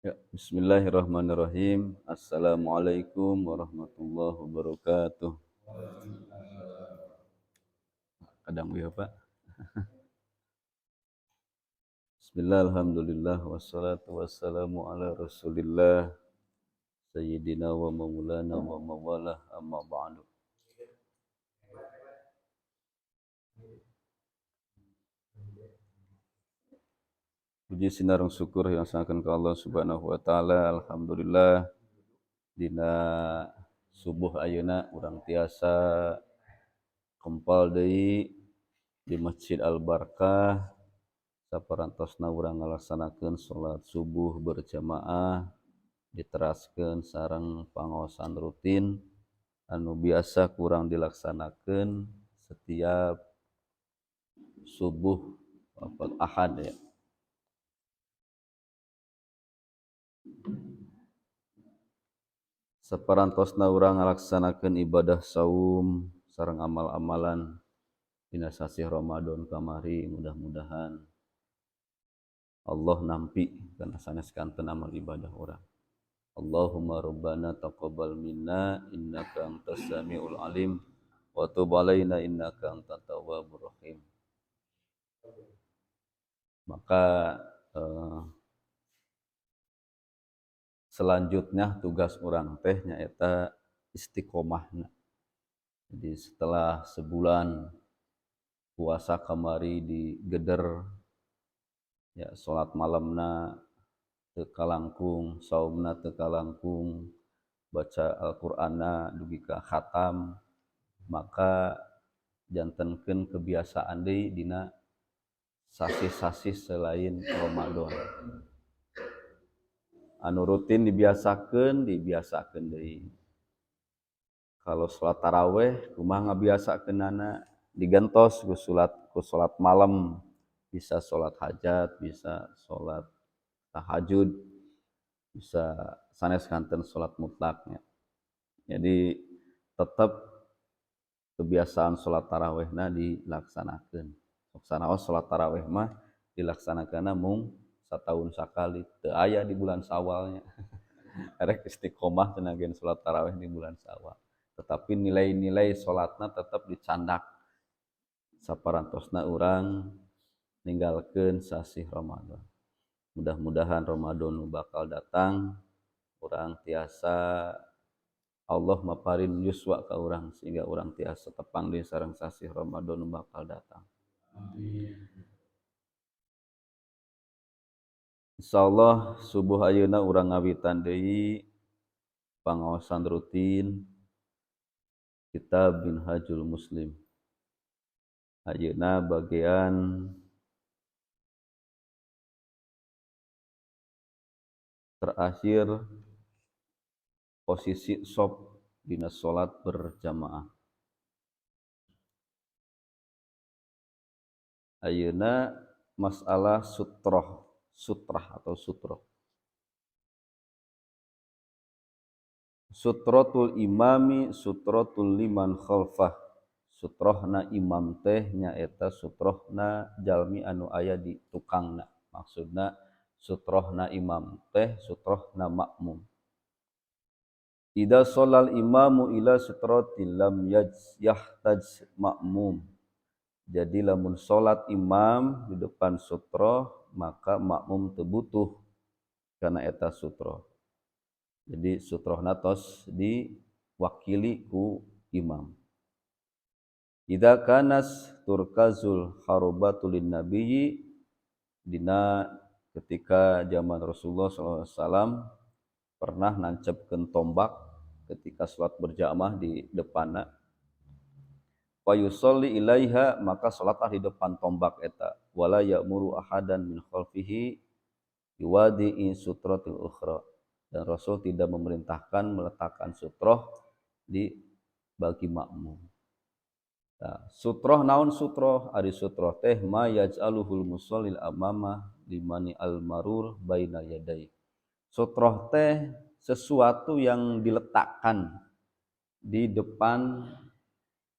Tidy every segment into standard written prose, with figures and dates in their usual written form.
Ya, bismillahirrahmanirrahim. Assalamualaikum warahmatullahi wabarakatuh. Kadang ya, Pak. Bismillah, alhamdulillah, wassalatu wassalamu ala rasulillah, sayyidina wa maulana wa mawalah, amma ba'du. Puji sinarung syukur yang sangatkan ke Allah subhanahu wa ta'ala. Alhamdulillah, dina subuh ayeuna urang tiasa kempal deui di Masjid Al-Barkah saparantosna urang ngalaksanakeun salat subuh berjamaah diteraskeun sareng pangaosan rutin anu biasa kurang dilaksanakeun setiap subuh Ahad ya. Saparantosna urang ngalaksanakeun ibadah saum sareng amal-amalan dina sasi Ramadan kamari, mudah-mudahan Allah nampi kana sanes kanten amal ibadah urang. Allahumma rabbana taqabbal minna innaka antas samiul alim wa tub alaina innaka antat tawwabur rahim. Maka selanjutnya tugas urang teh nyaeta istiqomahna. Jadi setelah sebulan puasa kamari digeder ya, salat malamna teu kalangkung, saumna teu kalangkung, baca Al-Qur'anna dugi ka khatam, maka jantenkeun kebiasaan deui dina sasi-sasi selain Ramadan. Anu rutin dibiasakeun deui. Kalau salat tarawih kumaha ngabiasakeunana digentos ku salat malam, bisa salat hajat, bisa salat tahajud, bisa sanes kanten salat mutlaknya. Jadi tetap kebiasaan salat tarawihna dilaksanakeun. Sok sanaos salat tarawih mah dilaksanakeunna mung sataun sakali, teu aya di bulan Sawalnya. Erek istiqomah tenageun salat tarawih di bulan Sawal. Tetapi nilai-nilai salatna tetap dicandak saparantosna urang ninggalkeun sasih Ramadan. Mudah-mudahan Ramadan nu bakal datang urang tiasa Allah maparin yuswa ka urang sehingga urang tiasa tepang di sareng sasih Ramadan nu bakal datang. Amin. Insyaallah subuh ayeuna urang ngawitan deui pangaosan rutin Kitab Minhajul Muslim. Ayeuna bagian terakhir posisi shop dina salat berjamaah. Ayeuna masalah sutrah atau sutroh. Sutratul imami sutratul liman khalfah. Sutrohna imam teh nyaeta sutrohna jalmi anu aya di tukangna. Maksudna sutrohna imam teh sutrohna makmum. Idza sholal imamu ila sutratin lam yahtaj makmum. Jadi lamun salat imam di depan sutroh maka makmum teu butuh kana eta sutroh. Jadi sutrohna tos diwakili ku imam. Idza kanas turkazul harubatul nabiyyi dina ketika zaman Rasulullah SAW pernah nancepkeun tombak ketika salat berjamaah di depanna. Fa yusolli ilaiha maka salatlah di depan tombak eta. Wala ya'muru ahadan min khalfihi yuwadi'i sutratil ukhra. Dan Rasul tidak memerintahkan meletakkan sutroh di bagi makmum. Nah, sutroh naon sutroh? Ari sutroh teh ma yaj'aluhul musallil amama limani al-marur baina yadai. Sutroh teh sesuatu yang diletakkan di depan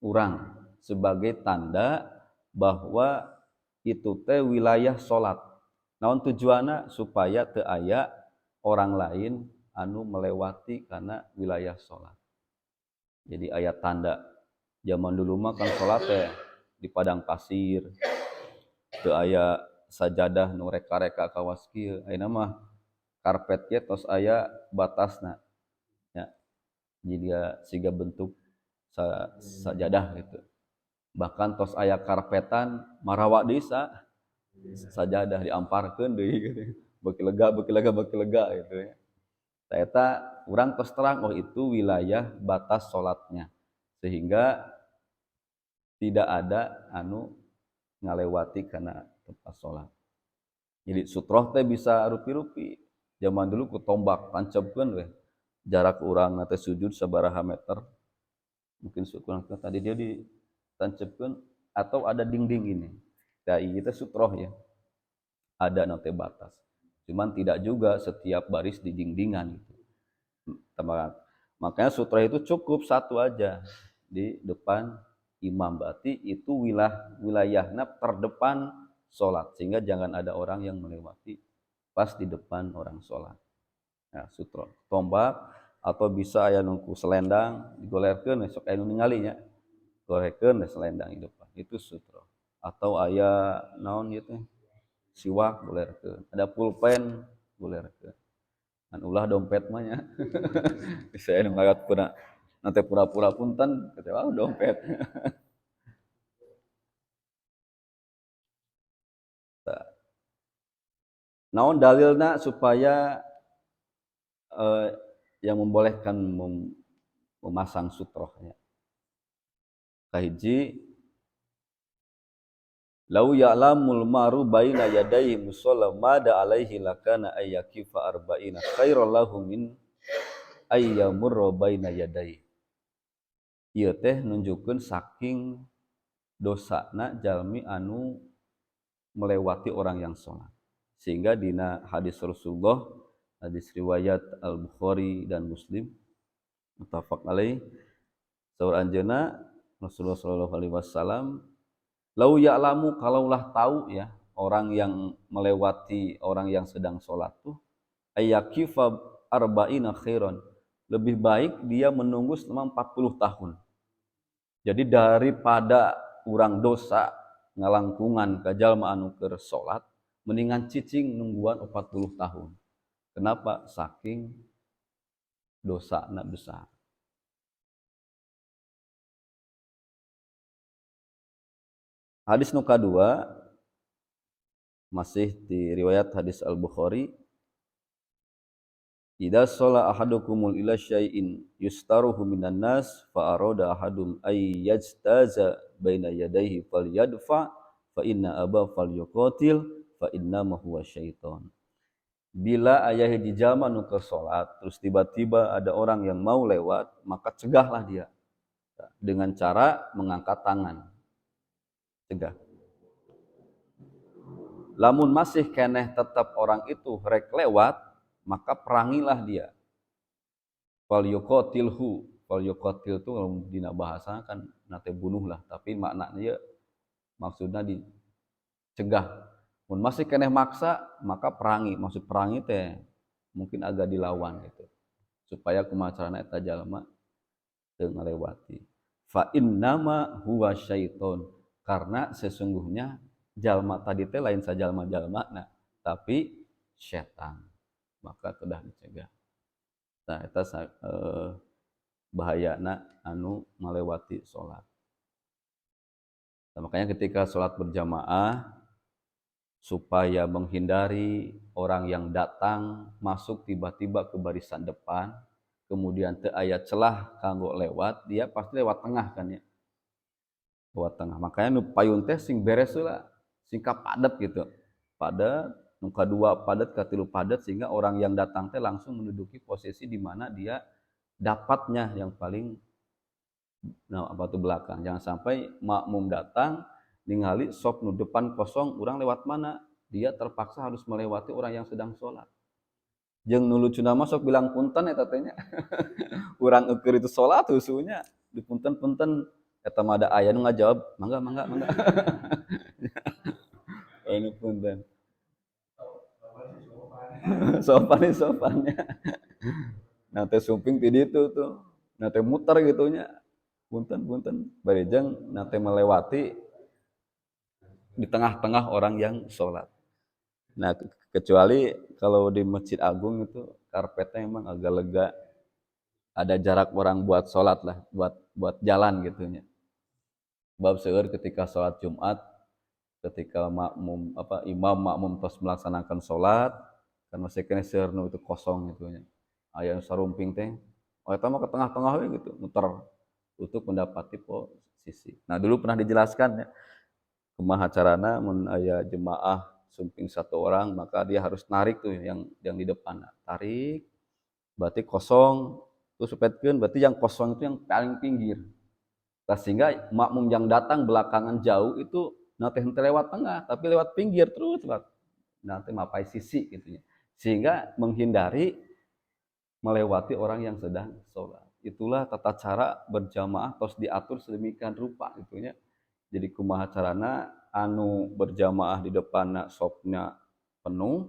urang sebagai tanda bahwa itu teh wilayah salat. Naon tujuanna? Supaya teu aya orang lain anu melewati karena wilayah sholat. Jadi ayat tanda zaman dulu mah kan sholat teh di padang pasir, teu aya sajadah nu reka-reka kawas kieu. Ayeuna mah karpet ge tos aya batasna. Ya, jadi dia siga bentuk sajadah gitu. Bahkan tos aya karpetan marawa deui sajadah diamparkeun deui gitu. Beuki lega gitu ya. Eta urang tos terang oh itu wilayah batas salatnya. Sehingga tidak ada anu ngalewati kana tempat salat. Jadi sutroh teh bisa rupi-rupi. Zaman dulu ku tombak tancepkeun we. Jarak urang teh sujud sabaraha meter. Mungkin kurang tadi dia ditancepkeun atau ada dinding ini. Nah, itu sutroh ya. Ada nanti batas. Cuman tidak juga setiap baris di dindingan gitu. Makanya sutroh itu cukup satu aja di depan imam, berarti itu wilayahnya terdepan sholat, sehingga jangan ada orang yang melewati pas di depan orang sholat. Nah, sutroh tombak atau bisa aya nungku selendang digolerkeun esok aya nu ningalinya golerkeun selendang di depan itu sutroh. Atau aya naon gitu siwak golerkeun, ada pulpen golerkeun. Kan ulah dompet mah nya bisa anu ngaliwat pura nanti pura-pura punten kecewa dompet. Naon dalilna supaya yang membolehkan memasang sutrohnya. Kahiji, lau ya'lamul maru baina yadayhi musalla mada alaihi lakana ayyakifa arba'ina khairal lahu min ayyamurra baina yadayhi. Ieu teh nunjukkeun saking dosana jalmi anu melewati orang yang sholat. Sehingga dina hadis Rasulullah, hadis riwayat Al-Bukhari dan Muslim, muttafaq alaih, saur anjeunna Rasulullah sallallahu alaihi wasallam, lau ya'lamu kalaulah tahu ya orang yang melewati orang yang sedang sholat tuh ayyakifa arba'ina khairan, lebih baik dia menunggu selama 40 tahun. Jadi daripada urang dosa ngalangkungan ka jalma anu keur salat, mendingan cicing nungguan 40 tahun. Kenapa? Saking dosana besar. Hadis nu kadua masih di riwayat hadis Al-Bukhari, idza shalla ahadukumul ila syai'in yustaruhu minan nas fa arada ahadum ay yajtaza baina yadayhi falyadfa fa inna aba falyuqatil fa inna ma huwa syaiton. Bila aya hiji jalma nu keur salat terus tiba-tiba ada orang yang mau lewat, maka cegahlah dia dengan cara mengangkat tangan. Cegah. Lamun masih keneh tetap orang itu rek lewat, maka perangilah dia. Fal yuqatilhu, fal yuqatil itu kalau dina bahasa kan nate bunuhlah, tapi maknanya maksudnya dicegah. Mun masih keneh maksa, maka perangi. Maksud perangi teh mungkin agak dilawan gitu. Supaya kumaha carana eta jalma teu ngalewati. Fa innama huwa syaiton, karena sesungguhnya jalma tadi teh lain sajalma-jalmana, tapi setan. Maka kedah dicegah. Nah, eta bahayana anu melewati salat. Nah, makanya ketika salat berjamaah supaya menghindari orang yang datang masuk tiba-tiba ke barisan depan, kemudian teu aya celah kanggo lewat, dia pasti lewat tengah kan ya. Lewat tengah. Makanya nu payun teh sing beres heula, sing padat gitu. Padat, nu kadua padat, katilu padat, sehingga orang yang datang teh langsung menduduki posisi di mana dia dapatnya yang paling belakang. Jangan sampai makmum datang ningali sok nu depan kosong, urang lewat mana? Dia terpaksa harus melewati orang yang sedang sholat. Jeung nu lucuna mah sok bilang punten eta teh nya. Urang eukeur itu sholat husunya dipunten-punten eta mah ada aya nu ngajawab, mangga. Ini punten. sopannya. Nah teh sumping di itu tuh. Nah teh muter gitunya. Punten barejeng nah teh melewati di tengah-tengah orang yang sholat. Nah kecuali kalau di Masjid Agung itu karpetnya emang agak lega, ada jarak orang buat sholat lah, buat jalan gitunya. Bab seueur ketika sholat Jumat, ketika imam makmum terus melaksanakan sholat, kan masih kena seueur nu itu kosong gitunya. Aya sarumping teh, eta mah ke tengah-tengah we gitu, muter untuk mendapati posisi. Nah dulu pernah dijelaskan ya, kumaha carana mun aya jemaah sumping satu orang maka dia harus narik tuh yang di depan, tarik berarti kosong terus supetkeun, berarti yang kosong itu yang paling pinggir. Nah, sehingga makmum yang datang belakangan jauh itu nanti henteu lewat tengah tapi lewat pinggir terus lewat nanti mapai sisi gitu ya. Sehingga menghindari melewati orang yang sedang sholat. Itulah tata cara berjamaah terus diatur sedemikian rupa gitu ya. Jadi kumaha carana anu berjamaah di depanna sopnya penuh,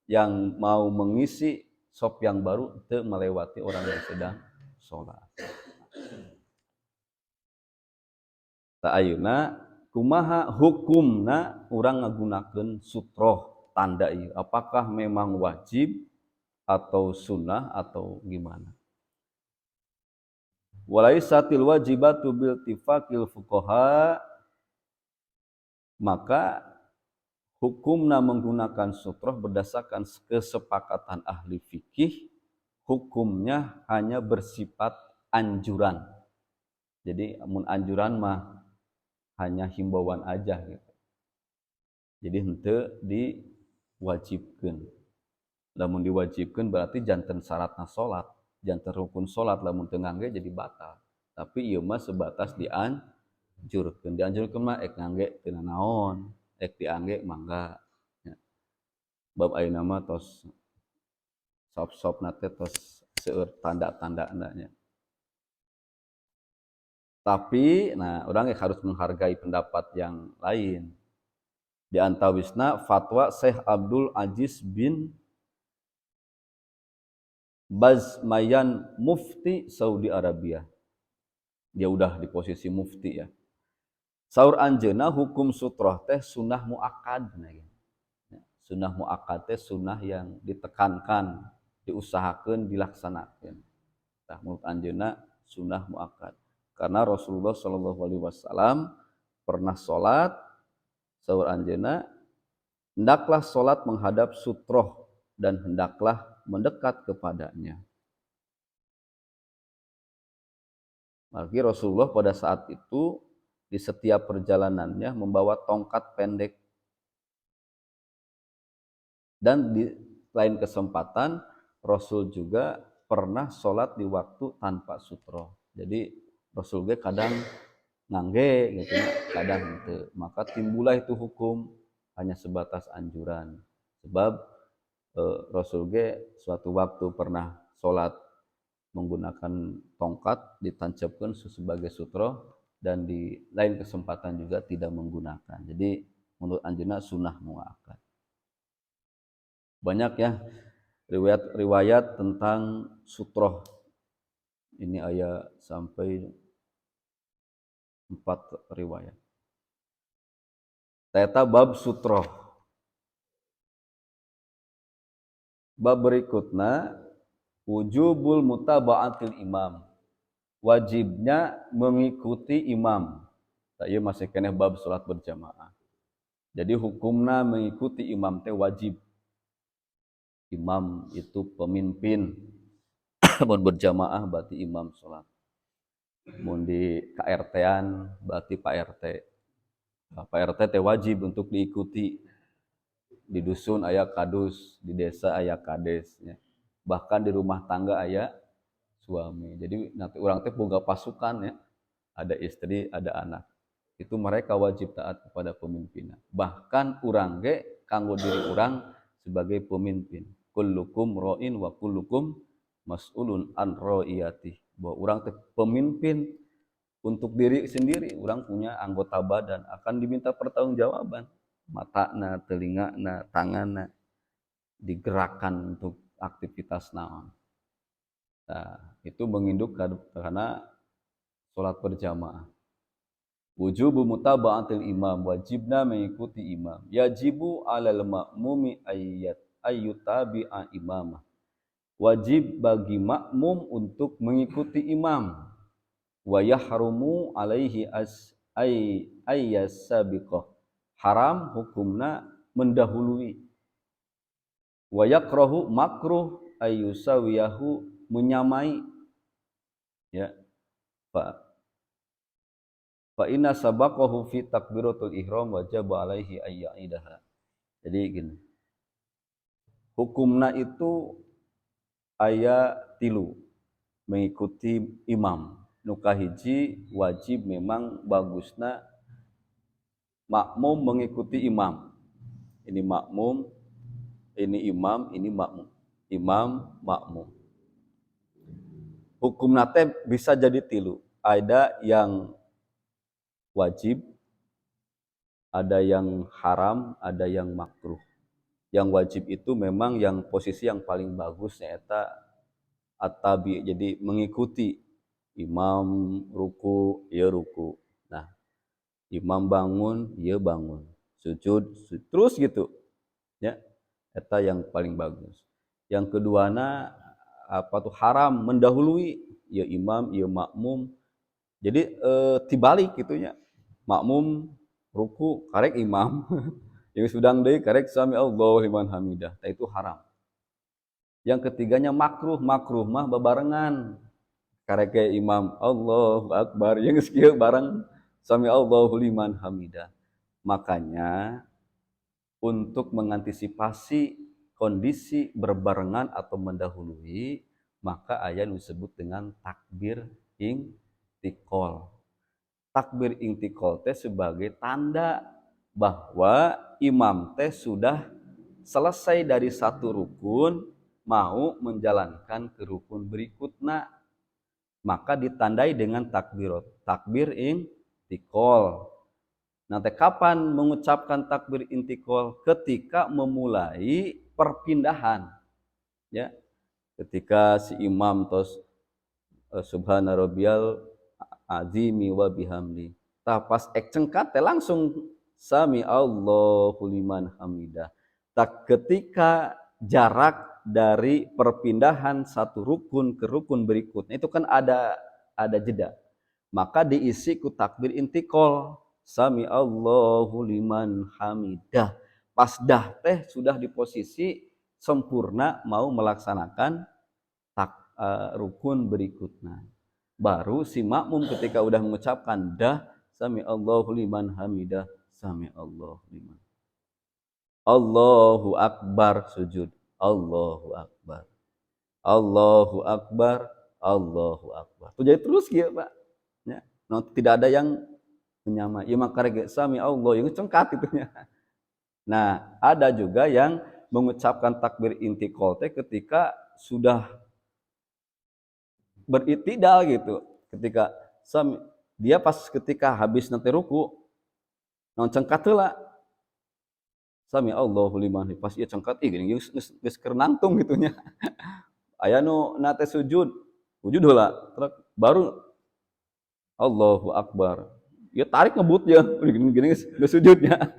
yang mau mengisi sop yang baru teu melewati orang yang sedang sholat. Ta ayeuna kumaha hukumna urang ngagunakeun sutroh tanda ieu? Apakah memang wajib atau sunnah atau gimana? Walaisatil wajibatu bil tifaqil fuqaha, maka hukumna menggunakan sutroh berdasarkan kesepakatan ahli fikih, hukumnya hanya bersifat anjuran. Jadi amun anjuran mah hanya himbauan aja gitu. Jadi henteu diwajibkeun. Lamun diwajibkeun berarti janten syaratna salat, janten rukun salat lamun teu ngangge jadi batal. Tapi ieu mah sebatas dianjurkeun. Dianjurkeun mah ek ngangge teu naon, ek diangge mangga. Bab ayeuna mah tos sop-sopna teh tos seueur tanda-tandana nya. Tapi nah urang harus menghargai pendapat yang lain. Di antawisna fatwa Syekh Abdul Aziz bin Bazmayan mufti Saudi Arabia. Dia udah di posisi mufti ya. Saur anjeunna hukum sutroh teh sunnah muakkad. Sunnah muakkad teh sunnah yang ditekankan, diusahakeun, dilaksanakeun. Tah menurut anjeunna sunnah muakkad. Karena Rasulullah Shallallahu alaihi wasallam pernah salat saur anjeunna, hendaklah salat menghadap sutroh dan hendaklah mendekat kepadanya. Maka Rasulullah pada saat itu di setiap perjalanannya membawa tongkat pendek. Dan di lain kesempatan Rasul juga pernah sholat di waktu tanpa sutroh. Jadi Rasul ge kadang ngangge gitu, kadang henteu. Maka timbullah itu hukum hanya sebatas anjuran. Sebab Rasul ge suatu waktu pernah sholat menggunakan tongkat ditancapkan sebagai sutroh, dan di lain kesempatan juga tidak menggunakan. Jadi menurut anjeunna sunnah muakkad. Banyak ya riwayat tentang sutroh. Ini aya sampai 4 riwayat. Eta bab sutroh. Bab berikutna wujubul mutaba'atil imam. Wajibnya mengikuti imam. Ieu masih keneh bab salat berjamaah. Jadi hukumna mengikuti imam teh wajib. Imam itu pemimpin. Mun berjamaah berarti imam salat. Mun di KRT-an berarti Pak RT. Nah, Pak RT teh wajib untuk diikuti. Di dusun aya kadus, di desa aya kades ya. Bahkan di rumah tangga aya suami. Jadi nanti orang teh boga pasukan ya. Ada istri, ada anak. Itu mereka wajib taat kepada pemimpinnya. Bahkan urang ge kanggo diri urang sebagai pemimpin. Kullukum ra'in wa kullukum mas'ulun an ra'iyati. Bahwa urang teh pemimpin untuk diri sendiri. Urang punya anggota badan akan diminta pertanggungjawaban. Matana, telingana, tangana. digerakkan untuk aktivitas naon. Nah, itu menginduk karena sholat berjamaah. Wujubu mutaba'atil imam, wajibna mengikuti imam. Yajibu 'alal ma'mumi ayyutabi'a imamah. Wajib bagi makmum untuk mengikuti imam. Wa yahrumu 'alaihi ayyasabiqah. Haram hukumna mendahului. Wa yakrahu makruh ayyusawiyahu menyamai, ya. Fa inna sabaqahu fi takbiratul ihram wajib alaihi ayya'idaha. Jadi gini, hukumna itu aya tilu, mengikuti imam. Nu kahiji wajib memang bagusna makmum mengikuti imam. Ini makmum, ini imam, ini makmum. Imam, makmum. Hukumna teh bisa jadi tilu. Ada yang wajib, ada yang haram, ada yang makruh. Yang wajib itu memang yang posisi yang paling bagus yaitu at-tabi, jadi mengikuti imam ruku, ya ruku. Nah, imam bangun, ya bangun. Sujud, terus gitu. Ya, eta yang paling bagus. Yang keduana apa tuh haram, mendahului, ya imam, ya makmum. Jadi tibalik gitunya. Makmum ruku karek imam. Yang sedang deui karek sami Allahu liman hamidah. Tah itu haram. Yang ketiganya makruh mah bebarengan. Karek ke imam Allahu akbar, yang geus kieu bareng sami Allahu liman hamidah. Makanya untuk mengantisipasi kondisi berbarengan atau mendahului, maka aya disebut dengan takbir intiqal. Takbir intiqal teh sebagai tanda bahwa imam teh sudah selesai dari satu rukun, mau menjalankan ke rukun berikutnya, maka ditandai dengan takbir intiqal. Nanti kapan mengucapkan takbir intiqal? Ketika memulai perpindahan, ya. Ketika si imam tos subhana rabbiyal azimi wa bihamdi. Tah pas ek cengkat teh langsung sami Allahu liman hamidah. Tak ketika jarak dari perpindahan satu rukun ke rukun berikutnya itu kan ada jeda. Maka diisi ku takbir intiqal. Sami Allahu liman hamidah. Pas dah teh sudah di posisi sempurna mau melaksanakan rukun berikutnya. Baru si makmum ketika udah mengucapkan dah sami Allahu liman hamidah, sami Allahu liman. Allahu akbar sujud. Allahu akbar. Allahu akbar. Allahu akbar. Tuh jadi terus gitu, Pak. Ya. Nah, tidak ada yang menyamai. Ya makanya sami Allah yang cengkat itunya. Nah, ada juga yang mengucapkan takbir intiqal teh ketika sudah beritidal gitu. Ketika dia pas ketika habis nanti ruku, non cengkat heula. Sami Allahu liman pas ieu cengkat gini geus keur nangtung gitunya. Aya nu nate sujud heula, baru Allahu akbar. Ya tarik ngebut ya, gini geus sujudnya.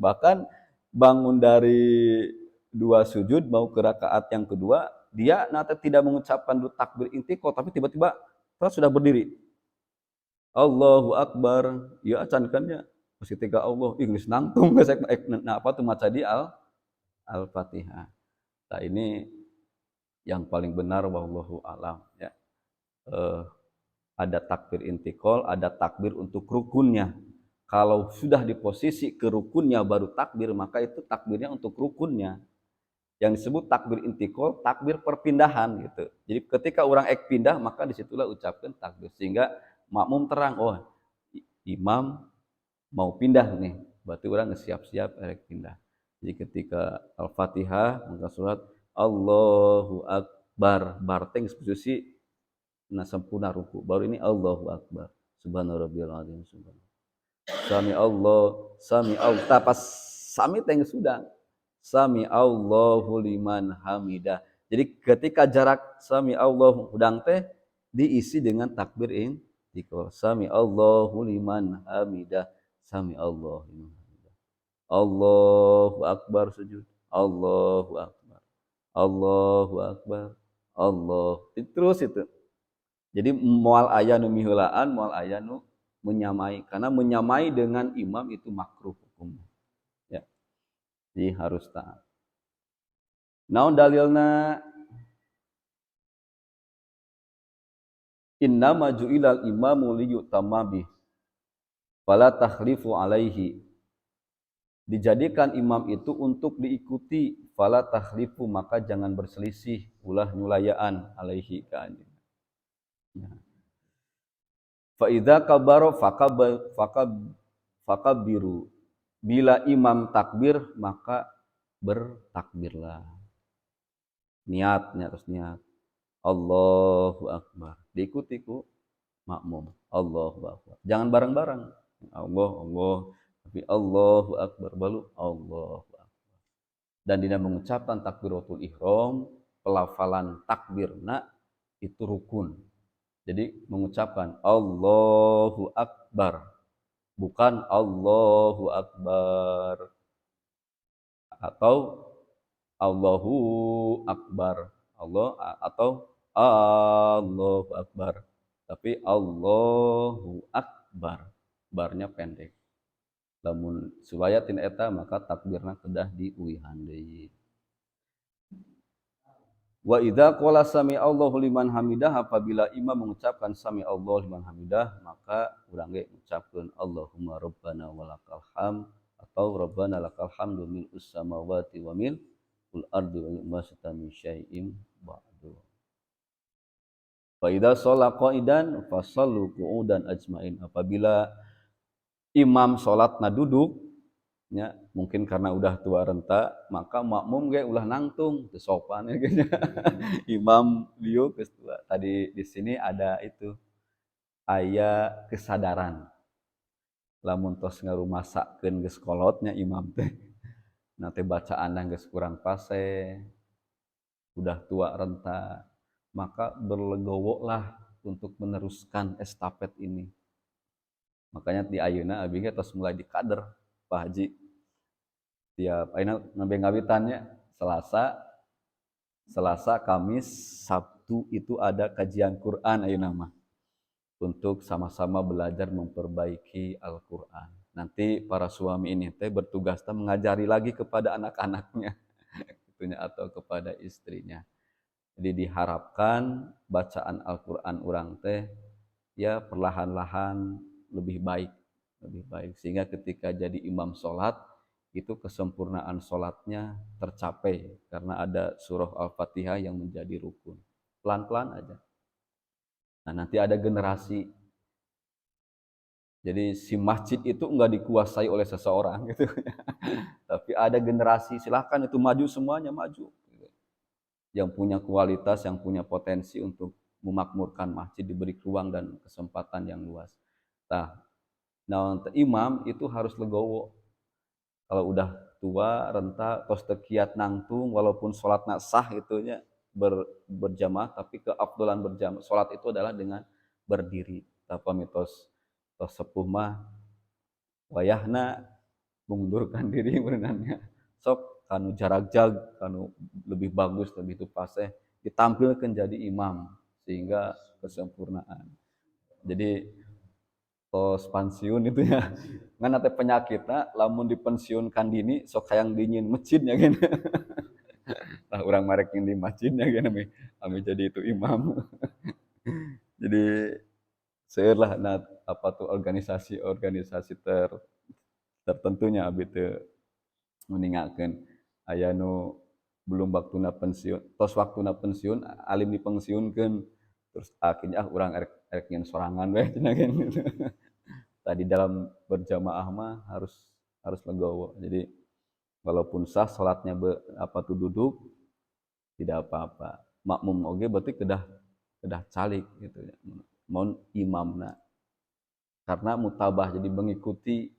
Bahkan bangun dari dua sujud mau ke rakaat yang kedua, dia nanti tidak mengucapkan takbir intiqal tapi tiba-tiba sudah berdiri. Allahu akbar. Ya acan kan ya. Masih tiga Allah, geus nangtung apa tuh maca di Al-Fatihah. Nah, ini yang paling benar wallahu alam ya. Ada takbir intiqal, ada takbir untuk rukunnya. Kalau sudah di posisi ke rukunnya baru takbir, maka itu takbirnya untuk rukunnya. Yang disebut takbir intiqal, takbir perpindahan gitu. Jadi ketika orang pindah, maka disitulah ucapkan takbir. Sehingga makmum terang, oh imam mau pindah nih, berarti orang siap-siap pindah. Jadi ketika Al-Fatihah, maka surat Allahu Akbar, barteng posisi nah sempurna ruku. Baru ini Allahu Akbar. Subhana rabbiyal azim. Sami Allah, pas sami teh sudah. sami Allahu liman hamidah. Jadi ketika jarak sami Allahu hudang teh diisi dengan takbir intikal. Sami Allahu liman hamidah. Sami Allahu liman hamidah. Allahu akbar sujud. Allahu akbar. Allahu akbar. Allah. Terus itu. Jadi moal aya nu miheulaan, moal aya nu menyamai. Karena menyamai dengan imam itu makruh hukumnya. Ya. Jadi harus taat. Naon dalilna? Inna maju'ilal imamu liyutamma bih. Fala takhlifu alaihi. Dijadikan imam itu untuk diikuti. Fala takhlifu, maka jangan berselisih. Ulah nyulayaan alaihi ka'anjin. Ya. Fa'idha kabaro fakabbiru. Bila imam takbir, maka bertakbirlah. Niatnya harus niat. Allahu akbar. Diikuti ku makmum. Allahu akbar. Jangan bareng-bareng. Allah. Tapi Allahu akbar balu Allahu akbar. Dan dina mengucapkan takbiratul ihram, pelafalan takbirna itu rukun. Jadi mengucapkan Allahu akbar, bukan Allahu akbar atau Allahu akbar. Allah atau Allahu akbar. Tapi Allahu akbar. Barnya pendek. Lamun supaya tina eta maka takbirna kedah diuihan deui. Wa idza qala sami Allahu liman hamidah, apabila imam mengucapkan sami Allahu liman hamidah, maka urang ge ngucapkeun Allahumma rabbana walakal hamd atau rabbana lakal hamdu mil'us samawati wa mil'ul ardi wa ma min syai'in ba'du. Fa idza shalla qa'idan fa shallu qu'udan ajmain. Apabila imam salatna duduk, ya, mungkin karena udah tua renta, maka makmum ge ulah nangtung teu sopan ya gitu. Imam liuk geus tua. Tadi di sini ada itu aya kesadaran. Lamun tos ngarumasakeun geus kolotnya imam teh. Na teh bacaanna geus kurang fase, udah tua renta, maka berlegowolah untuk meneruskan estafet ini. Makanya di ayeuna abi ge tos mulai dikader Pak Haji. Tiap ayeuna nembe ngawitannya Selasa, Kamis, Sabtu itu ada kajian Quran ayeuna mah. Untuk sama-sama belajar memperbaiki Al-Qur'an. Nanti para suami ini teh bertugas mengajari lagi kepada anak-anaknya itunya atau kepada istrinya. Jadi diharapkan bacaan Al-Qur'an urang teh ya perlahan-lahan lebih baik sehingga ketika jadi imam sholat itu kesempurnaan sholatnya tercapai karena ada surah Al-Fatihah yang menjadi rukun. Pelan-pelan aja. Nah nanti ada generasi. Jadi si masjid itu enggak dikuasai oleh seseorang gitu. Tapi ada generasi, silahkan itu maju semuanya maju. Yang punya kualitas, yang punya potensi untuk memakmurkan masjid, diberi ruang dan kesempatan yang luas. Nah, imam itu harus legowo. Kalau udah tua, renta, tos tekiat nangtung, walaupun sholatnya sah itunya berjamaah, tapi keafdolan berjamaah sholat itu adalah dengan berdiri. Tapi mitos tos sepuh mah wayahna mengundurkan diri berenangnya. Sok kanu jarak jag, kanu lebih bagus, lebih tupaseh ditampilkan jadi imam sehingga kesempurnaan. Jadi tos pensiun itu ya ngan teh penyakitna lamun dipensiunkan dini sok hayang dingin masjidnya gini. Nah urang marek yang di masjidnya gini ame jadi itu imam. Jadi seueur nah apa tuh organisasi tertentunya abi teu meningakeun aya nu belum waktuna pensiun, tos waktuna pensiun alim dipensiunkeun terus akhirnya urang erek nyen sorangan we cenah gitu. Tadi dalam berjamaah mah harus legowo. Jadi walaupun sah salatnya duduk tidak apa-apa. Makmum oge berarti kedah calik gitu ya. Mun imamna. Karena mutabah jadi mengikuti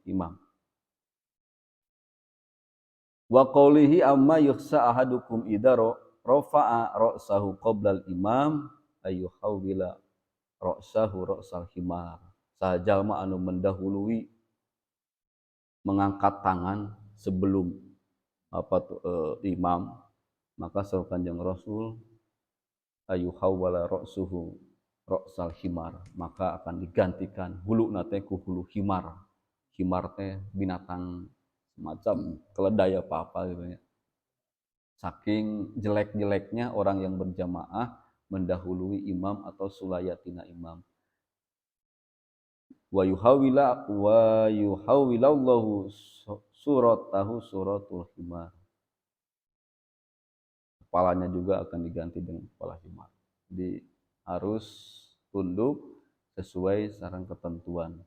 imam. Wa qawlihi amma yukhsa ahadukum idza rafa'a ra'sahu qabla al-imam ayyuhawwila ra'sahu ra'sal himar. Sajalma anu mendahului mengangkat tangan sebelum imam, maka saur Kanjeng Rasul ayyuhawwala ra'suhu ra'sal himar, maka akan digantikan huluna teh ku hulu himar. Himar teh binatang semacam keledai apa gitu ya. Saking jelek-jeleknya orang yang berjamaah mendahului imam atau sulayatina imam. Wa yuhawwilallahu suratahu suratul himar. Kepalanya juga akan diganti dengan kepala himar. Jadi harus tunduk sesuai saran ketentuan.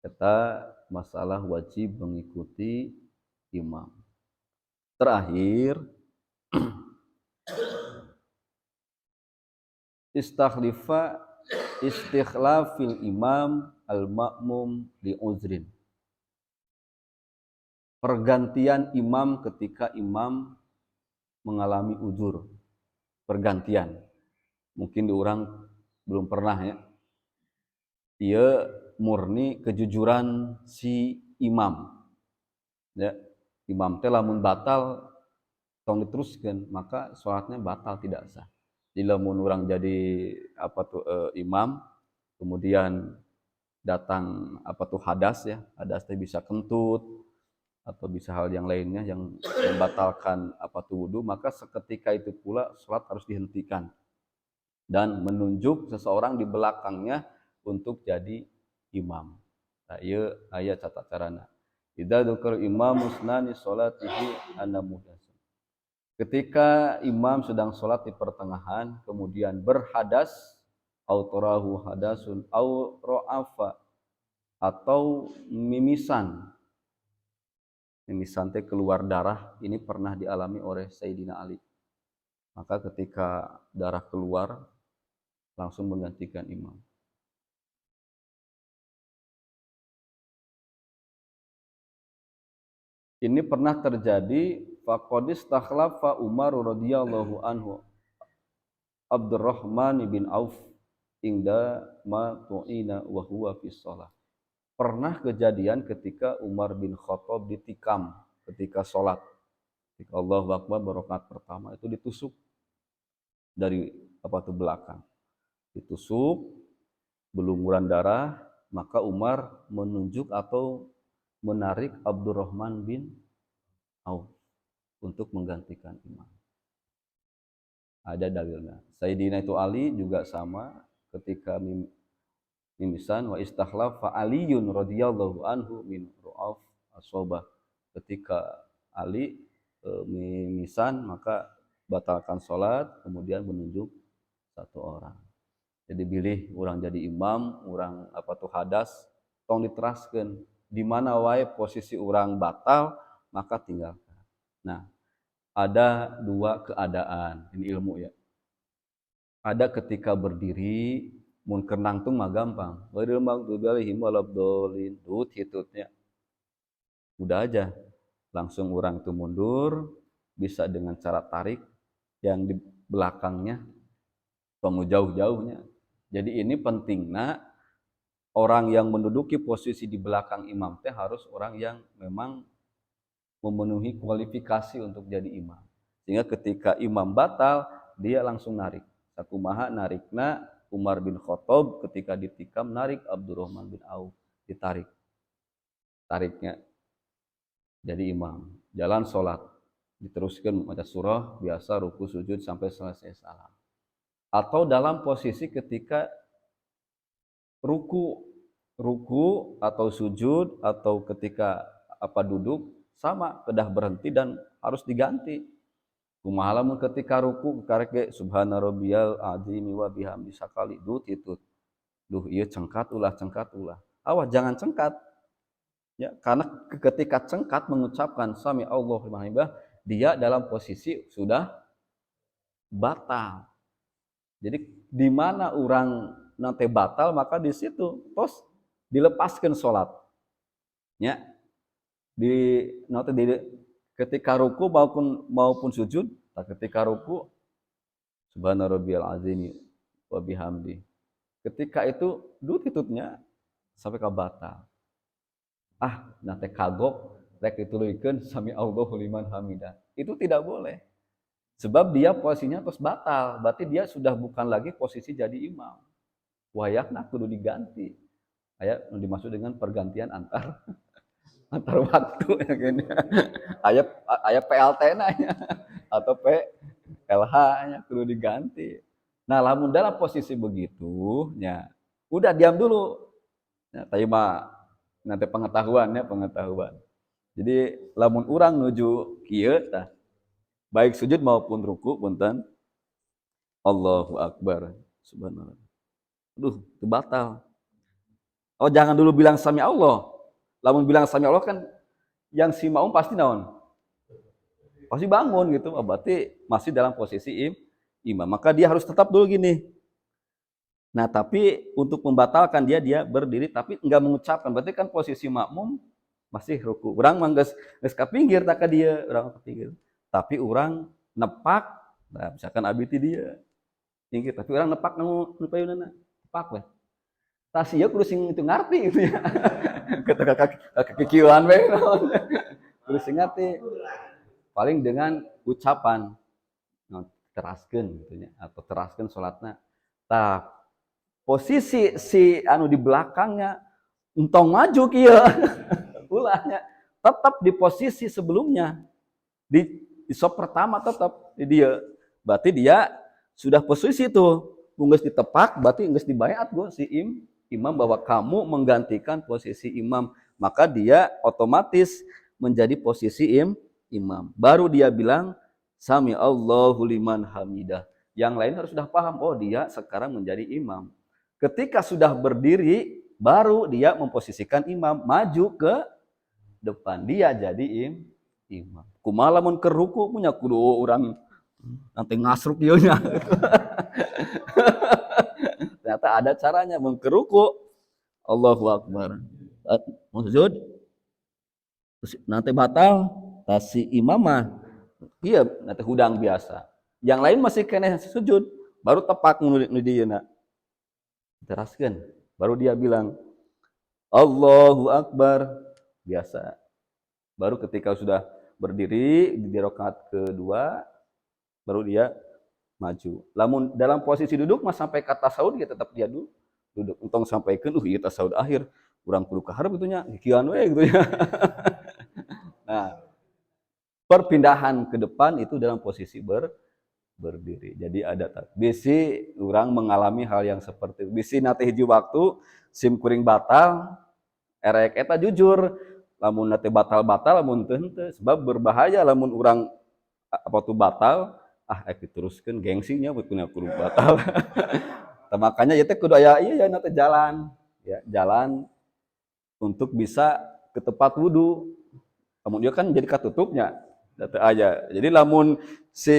Kita masalah wajib mengikuti imam. Terakhir, istikhlafil imam al-ma'mum li uzrin. Pergantian imam ketika imam mengalami uzur. Pergantian. Mungkin di orang belum pernah ya. Ia murni kejujuran si imam. Ya, imam teh lamun batal tong diteruskeun, maka salatnya batal tidak sah. Jadi lamun urang jadi imam, kemudian datang hadas ya, hadas teh bisa kentut atau bisa hal yang lainnya yang membatalkan wudu, maka seketika itu pula salat harus dihentikan dan menunjuk seseorang di belakangnya untuk jadi imam. Nah, ieu aya tata carana. Idza dzukira imam musnani sholatihi anna muhdasan. Ketika imam sedang sholat di pertengahan, kemudian berhadas, autarahu hadasun, au ro'afa, atau mimisan. Mimisan teh keluar darah, ini pernah dialami oleh Sayyidina Ali. Maka ketika darah keluar, langsung menggantikan imam. Ini pernah terjadi faqadis takhlafa Umar radhiyallahu anhu Abdurrahman bin Auf ingda ma tu'ina wa huwa fi shalah. Pernah kejadian ketika Umar bin Khattab ditikam ketika sholat. Ketika Allahu Akbar rakaat pertama itu ditusuk dari belakang. Ditusuk belumuran darah, maka Umar menunjuk atau menarik Abdurrahman bin Auf untuk menggantikan imam. Ada dalilnya. Sayyidina itu Ali juga sama ketika mimisan wa istakhlafa Aliyun radhiyallahu anhu min ru'af asobah. Ketika Ali mimisan maka batalkan sholat, kemudian menunjuk satu orang. Jadi pilih orang jadi imam, orang hadas, tong diteraskeun di mana wae posisi orang batal maka tinggalkan. Nah, ada dua keadaan, ini ilmu ya. Ada ketika berdiri, mun kenang tuh mah gampang. Ghairil maghdubi alaihim waladdallin, hitutnya. Udah aja, langsung orang tuh mundur, bisa dengan cara tarik yang di belakangnya, tong jauh-jauhnya. Jadi ini pentingnya orang yang menduduki posisi di belakang imam teh harus orang yang memang memenuhi kualifikasi untuk jadi imam. Sehingga ketika imam batal, dia langsung narik. Sakumaha narikna Umar bin Khattab ketika ditikam narik Abdurrahman bin Auf, ditarik. Tariknya jadi imam. Jalan sholat, diteruskan membaca surah biasa ruku sujud sampai selesai salam. Atau dalam posisi ketika ruku atau sujud atau ketika duduk sama kedah berhenti dan harus diganti. Kumaha lamun ketika ruku karek ge subhana rabbiyal azim wa bihamdi sakali ditut. Duh ieu cengkat ulah. Awas jangan cengkat. Ya, karena ketika cengkat mengucapkan sami Allahu liman hamidah, dia dalam posisi sudah batal. Jadi di mana orang nanti batal maka di situ tos dilepaskan sholat. Ya, ketika ruku maupun sujud, ketika ruku subhana rabbiyal azim wa bihamdi. Ketika itu tutupnya sampai ke batal. Nanti kagok rek dituluykeun sami Allahu liman hamidah. Itu tidak boleh. Sebab dia posisinya terus batal, berarti dia sudah bukan lagi posisi jadi imam. Wayakna kudu diganti. Aya nu dimaksud dengan pergantian antar waktu ya gini. Aya PLT-na nya atau PLH nya kudu diganti. Nah, lamun dalam posisi begitu nya udah diam dulu. Ya, tadi mah nanti pengetahuan. Jadi lamun urang nuju kieu tah baik sujud maupun ruku punten Allahu akbar subhanallah. Itu batal. Jangan dulu bilang sami Allah. Lamun bilang sami Allah kan yang si maum pasti naon? Pasti bangun gitu. Berarti masih dalam posisi imam. Maka dia harus tetap dulu gini. Nah, tapi untuk membatalkan dia berdiri tapi enggak mengucapkan. Berarti kan posisi makmum masih ruku. Urang mah geus ka pinggir tak ka dia, urang ka pinggir. Tapi orang nepak, nah misalkan abi ti dia, tinggi, tapi orang nepak nu payunana, nepak lah. Tas ieu kudu sing itu ngarti gitu ya. Ketika kekikieuan we kudu sing ngarti. Paling dengan ucapan teraskeun gitu nya atau teraskeun salatna. Tah posisi si anu di belakangnya entong maju kieu. Ulahnya tetap di posisi sebelumnya. Di sop pertama tetap di dia. Berarti dia sudah posisi itu. Geus ditepak, berarti geus dibayat go si imam bahwa kamu menggantikan posisi imam. Maka dia otomatis menjadi posisi imam. Baru dia bilang sami Allahu liman hamidah. Yang lain harus sudah paham, dia sekarang menjadi imam. Ketika sudah berdiri, baru dia memposisikan imam maju ke depan. Dia jadi imam. Kumaha lamun keur ruku punya kudu urang nanti ngasruk ieu nya. Ternyata ada caranya mun keur ruku Allahu akbar. Sujud nanti batal si imam mah ieu nanti hudang biasa. Yang lain masih keneh sujud baru tepak nu dieuna. Teraskeun baru dia bilang Allahu akbar biasa. Baru ketika sudah berdiri di rakaat kedua baru dia maju. Lamun dalam posisi duduk mah sampai ke tasawuf dia tetap dia duduk. Entong sampaikeun ieu tasawuf akhir urang kudu ka hareup kitu nya kieuan we gitu ya. Nah, perpindahan ke depan itu dalam posisi berdiri. Jadi ada bisi urang mengalami hal yang seperti itu. Bisi nate hiji waktu sim kuring batal erek eta jujur lamun nate batal-batal lamun teu henteu sebab berbahaya lamun urang batal diteruskeun gengsinya betul kudu batal. Makanya ya teh kudu aya ieu nate jalan ya, jalan untuk bisa ke tempat wudu. Lamun dia kan jadi katutupnya teu aya. Jadi lamun si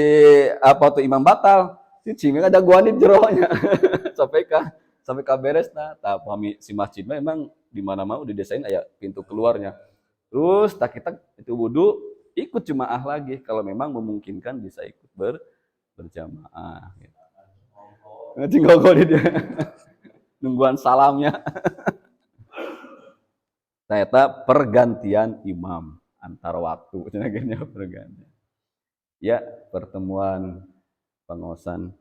imam batal si cingeng ada guanit jero nya sampai ka beresna. Tah pami si masjid mah emang di mana-mana udah didesain aya pintu keluarnya. Terus tak kita itu wudu ikut jemaah lagi kalau memang memungkinkan bisa ikut berjamaah gitu. Ngajenggogo di dia. Nungguan salamnya. Ternyata pergantian imam antar waktu cenah pergantian. Ya, pertemuan pengosan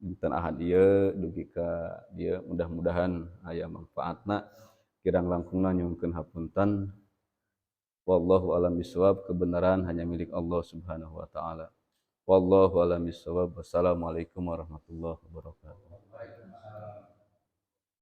dinten ahad ieu dugi ka dia mudah-mudahan aya manfaatna. Kirang langkungna nyuhunkeun hapunten. Wallahu a'lam bishawab. Kebenaran hanya milik Allah Subhanahu wa taala. Wallahu a'lam bishawab. Wassalamualaikum warahmatullahi wabarakatuh.